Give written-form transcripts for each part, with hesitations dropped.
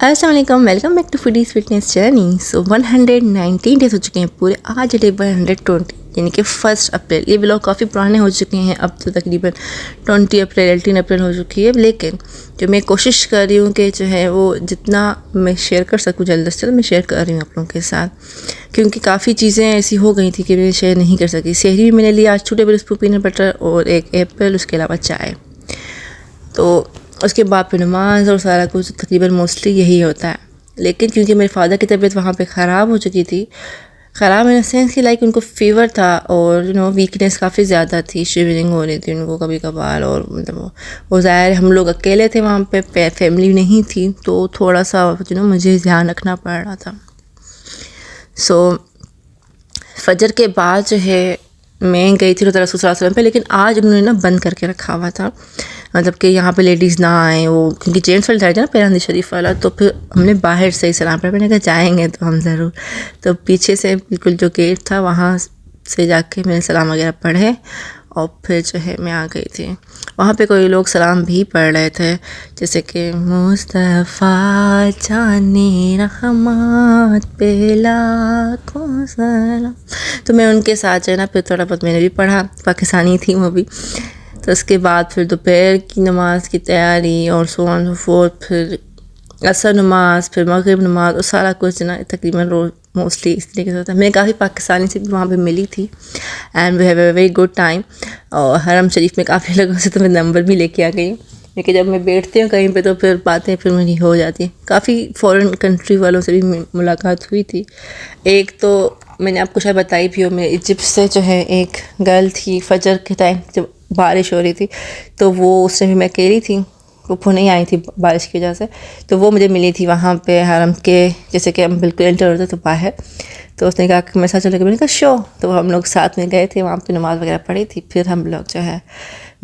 अस्सलाम वालेकुम, welcome back to foodies fitness journey. So 119 days हो चुके हैं पूरे, आज डे 120 यानी कि 1 अप्रैल। ये व्लॉग काफ़ी पुराने हो चुके हैं, अब तो तकरीबन 20 अप्रैल 18 अप्रैल हो चुकी है। लेकिन जो मैं कोशिश कर रही हूँ कि जो है वो जितना मैं शेयर कर सकूँ जल्द से जल्द मैं शेयर कर रही हूँ आप लोगों के साथ, क्योंकि काफ़ी चीज़ें ऐसी हो गई थी कि मैं शेयर नहीं कर सकी। सहरी भी मैंने लिया आज 2 टेबल स्पून पीनट बटर और 1 एप्पल, उसके अलावा चाय। तो उसके बाद फिर नमाज और सारा कुछ तकरीबन मोस्टली यही होता है। लेकिन क्योंकि मेरे फादर की तबीयत वहाँ पे ख़राब हो चुकी थी, ख़राब इन सेंस कि लाइक उनको फ़ीवर था और वीकनेस काफ़ी ज़्यादा थी, शिवरिंग हो रही थी उनको कभी कभार। और मतलब वो ज़ाहिर हम लोग अकेले थे वहाँ पे, फैमिली नहीं थी, तो थोड़ा सा मुझे ध्यान रखना पड़ रहा था। सो फजर के बाद जो है मैं गई थी रसूल सल्लल्लाहु अलैहि वसल्लम पे, लेकिन आज उन्होंने ना बंद करके रखा हुआ था, मतलब कि यहाँ पे लेडीज़ ना आएँ वो, क्योंकि जेंट्स वाला था ना पैरांदी शरीफ वाला। तो फिर हमने बाहर से ही सलाम पढ़ा, मैंने कहा जाएंगे तो हम ज़रूर। तो पीछे से बिल्कुल जो गेट था वहाँ से जाके मैंने सलाम वगैरह पढ़े और फिर जो है मैं आ गई थी। वहाँ पे कोई लोग सलाम भी पढ़ रहे थे, जैसे कि मुस्तफ़ा जाने रहमत पे लाखों सलाम। तो मैं उनके साथ जो है ना फिर थोड़ा बहुत मैंने भी पढ़ा, पाकिस्तानी थी वो भी। तो उसके बाद फिर दोपहर की नमाज की तैयारी और सो ऑन सो फोर्थ, फिर असर नमाज, फिर मगरिब नमाज और सारा कुछ ना तकरीबन रोज़ मोस्टली इस तरीके से होता है। मैं काफ़ी पाकिस्तानी से भी वहाँ पे मिली थी and we have a very good time. और हरम शरीफ में काफ़ी लोगों से तो मैं नंबर भी लेके आ गई हूँ, क्योंकि जब मैं बैठती हूँ कहीं पे तो फिर बातें फिर मेरी हो जाती हैं। काफ़ी फ़ॉरेन कंट्री वालों से भी मुलाकात हुई थी। एक तो मैंने आपको शायद बताई भी हो, मेरे इजिप्ट से जो है एक गर्ल थी, फजर के टाइम जब बारिश हो रही थी तो वो उस टाइम भी मैं अकेली थी, वो नहीं आई थी बारिश की वजह से। तो वो मुझे मिली थी वहाँ पे हरम के, जैसे कि हम बिल्कुल एंटर होते तो बाहर। तो उसने कहा कि मेरे साथ चलो, मैंने कहा शो। तो हम लोग साथ में गए थे, वहाँ पे नमाज़ वगैरह पढ़ी थी। फिर हम लोग जो है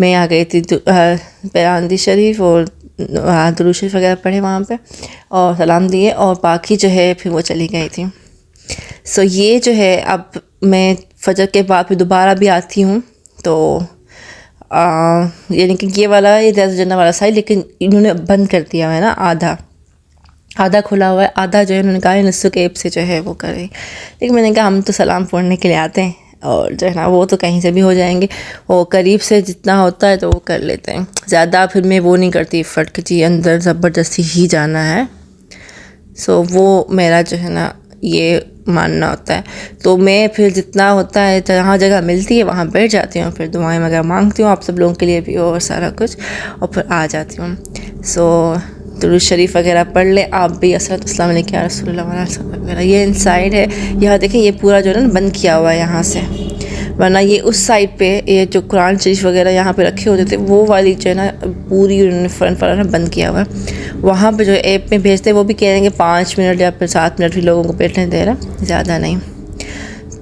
मैं आ गई थी पैरांदी शरीफ और दुरूद शरीफ वगैरह पढ़े वहाँ पे और सलाम दिए, और बाकी जो है फिर वो चली गई थी। सो ये जो है अब मैं फजर के बाद फिर दोबारा भी आती हूँ, तो यानी कि ये वाला ये जन्ना वाला साइड, लेकिन इन्होंने बंद कर दिया है ना, आधा खुला हुआ है, आधा जो है उन्होंने कहा नस्सु के ऐप से जो है वो करें। लेकिन मैंने कहा हम तो सलाम पढ़ने के लिए आते हैं और जो है ना वो तो कहीं से भी हो जाएंगे, वो करीब से जितना होता है तो वो कर लेते हैं। ज़्यादा फिर मैं वो नहीं करती फट के जी अंदर ज़बरदस्ती ही जाना है। सो वो मेरा जो है ना ये मानना होता है। तो मैं फिर जितना होता है जहाँ जगह मिलती है वहाँ बैठ जाती हूँ, फिर दुआएं वगैरह मांगती हूँ आप सब लोगों के लिए भी और सारा कुछ, और फिर आ जाती हूँ। सो दुरूद शरीफ वगैरह पढ़ ले आप भी, अस्सलाम वालेकुम या रसूलुल्लाह वगैरह। ये इनसाइड है, यहाँ देखें ये पूरा जो है ना बंद किया हुआ है यहाँ से, वरना ये उस साइड पे ये जो कुरान शरीफ वगैरह यहाँ पे रखे होते थे वो वाली जो है ना पूरी उन्होंने फ्रंट वाला ना बंद किया हुआ है। वहाँ पे जो ऐप में भेजते हैं वो भी कह रहे हैं कि 5 मिनट या फिर 7 मिनट भी लोगों को बैठने दे रहा, ज़्यादा नहीं।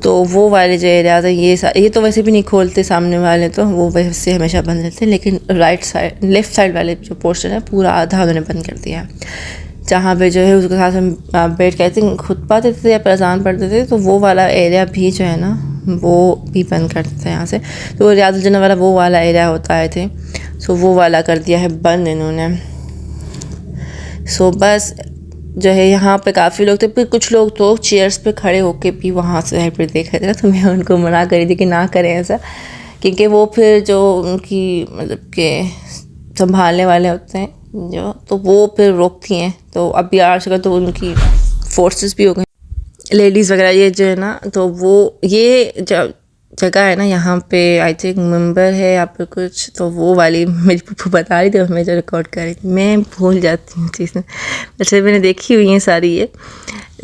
तो वो वाले जो एरियाज़ है ये तो वैसे भी नहीं खोलते सामने वाले, तो वो वैसे हमेशा बंद रहते हैं। लेकिन राइट साइड लेफ़्ट साइड वाले जो पोर्शन है पूरा आधा उन्होंने बंद कर दिया है, जहाँ पे जो है उसके साथ हम बैठ के खुतबा देते थे या अज़ान पढ़ते थे, तो वो वाला एरिया भी जो है ना वो भी बंद कर देते हैं यहाँ से। तो रियाजुल जन्नह वाला वो वाला एरिया होता है थे, सो वो वाला कर दिया है बंद इन्होंने। सो बस जो है यहाँ पे काफ़ी लोग थे, फिर कुछ लोग तो चेयर्स पे खड़े होके भी वहाँ से साइड पर देख रहे थे, तो मैं उनको मना करी थी कि ना करें ऐसा, क्योंकि वो फिर जो उनकी मतलब के संभालने वाले होते हैं जो, तो वो फिर रोकती हैं। तो अभी आजकल तो उनकी फोर्सेस भी हो गई लेडीज़ वगैरह ये जो है ना, तो वो ये जगह है ना यहाँ पे आई थिंक मेंबर है यहाँ पे कुछ, तो वो वाली मेरी पुप्पू बता रही थी और मैं जो रिकॉर्ड कर रही थी, मैं भूल जाती हूँ चीज़ें, वैसे मैंने देखी हुई हैं सारी ये,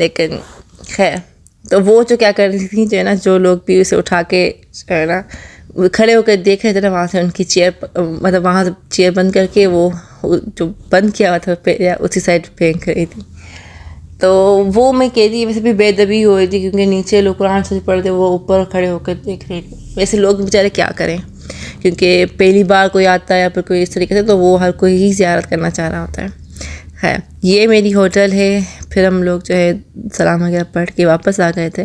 लेकिन खैर। तो वो जो क्या कर रही थी जो है ना, जो लोग भी उसे उठा के जो है ना खड़े होकर देख रहे थे ना, वहाँ से उनकी चेयर मतलब वहाँ से चेयर बंद करके वो जो बंद किया हुआ था उसी साइड फेंक रही थी। तो वो मैं कह रही वैसे भी बेदबी हो रही थी, क्योंकि नीचे लोग कुरान से पढ़ते वो ऊपर खड़े होकर देख रहे थे। वैसे लोग बेचारे क्या करें, क्योंकि पहली बार कोई आता है या फिर कोई इस तरीके से, तो वो हर कोई ही ज़ियारत करना चाह रहा होता है। ये मेरी होटल है। फिर हम लोग जो है सलाम वगैरह पढ़ के वापस आ गए थे।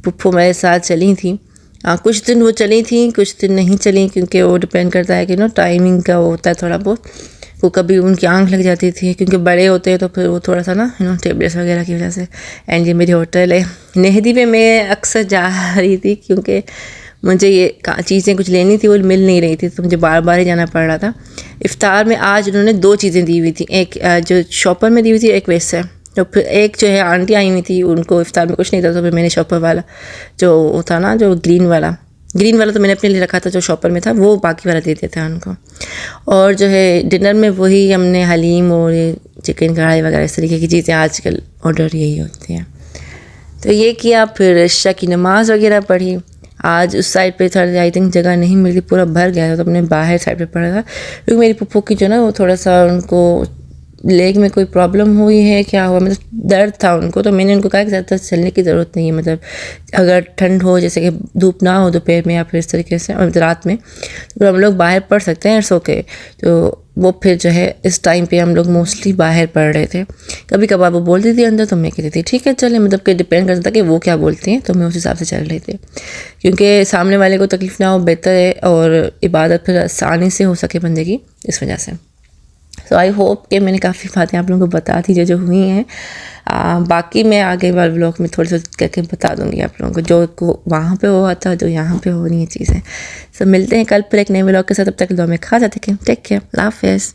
पुप्पू मेरे साथ चली थी, कुछ दिन वो चली थी कुछ दिन नहीं चली, क्योंकि वो डिपेंड करता है कि टाइमिंग का वो होता है थोड़ा बहुत। वो कभी उनकी आंख लग जाती थी, क्योंकि बड़े होते हैं तो फिर वो थोड़ा सा ना टेबलेट्स वगैरह की वजह से। एंड ये मेरी होटल है नेहदी पे, मैं अक्सर जा रही थी क्योंकि मुझे ये चीज़ें कुछ लेनी थी, वो मिल नहीं रही थी, तो मुझे बार बार ही जाना पड़ रहा था। इफ्तार में आज उन्होंने 2 चीज़ें दी हुई थी, एक जो शॉपर में दी हुई थी, एक वैसे। तो फिर एक जो है आंटी आई हुई थी, उनको इफ्तार में कुछ नहीं था, तो फिर मैंने शॉपर वाला जो था ना, जो ग्रीन वाला तो मैंने अपने लिए रखा था, जो शॉपर में था वो बाकी वाला दे दिया था उनको। और जो है डिनर में वही हमने हलीम और चिकन कढ़ाई वगैरह इस तरीके की चीज़ें आजकल ऑर्डर यही होती हैं। तो ये किया, फिर इशा की नमाज़ वगैरह पढ़ी। आज उस साइड पे थोड़ा आई थिंक जगह नहीं मिल रही, पूरा भर गया था, तो अपने बाहर साइड पे पड़ा था, क्योंकि मेरी पुप्पो की जो ना वो थोड़ा सा उनको लेग में कोई प्रॉब्लम हुई है, क्या हुआ, मतलब दर्द था उनको। तो मैंने उनको कहा कि ज़्यादा चलने की ज़रूरत नहीं है, मतलब अगर ठंड हो, जैसे कि धूप ना हो दोपहर में या फिर इस तरीके से रात में, तो हम लोग बाहर पढ़ सकते हैं, इट्स ओके। तो वो फिर जो है इस टाइम पे हम लोग मोस्टली बाहर पढ़ रहे थे। कभी कभार वो बोलती थी अंदर, तो मैं कहती थी ठीक है चले, मतलब कि डिपेंड करता था कि वो क्या बोलती हैं, तो मैं उस हिसाब से चल रही थी, क्योंकि सामने वाले को तकलीफ़ ना हो बेहतर है, और इबादत फिर आसानी से हो सके बंदे की, इस वजह से। सो आई होप कि मैंने काफ़ी बातें आप लोगों को बता दी जो हुई हैं। बाकी मैं आगे वाले व्लॉग में थोड़ी सी करके बता दूंगी आप लोगों को, जो वहाँ पे हुआ था, जो यहाँ पे हो रही हैं चीज़ें। सो मिलते हैं कल फिर एक नए व्लॉग के साथ, तब तक दो में खा जाते हैं। टेक केयर, अल्लाह हाफ़िज़।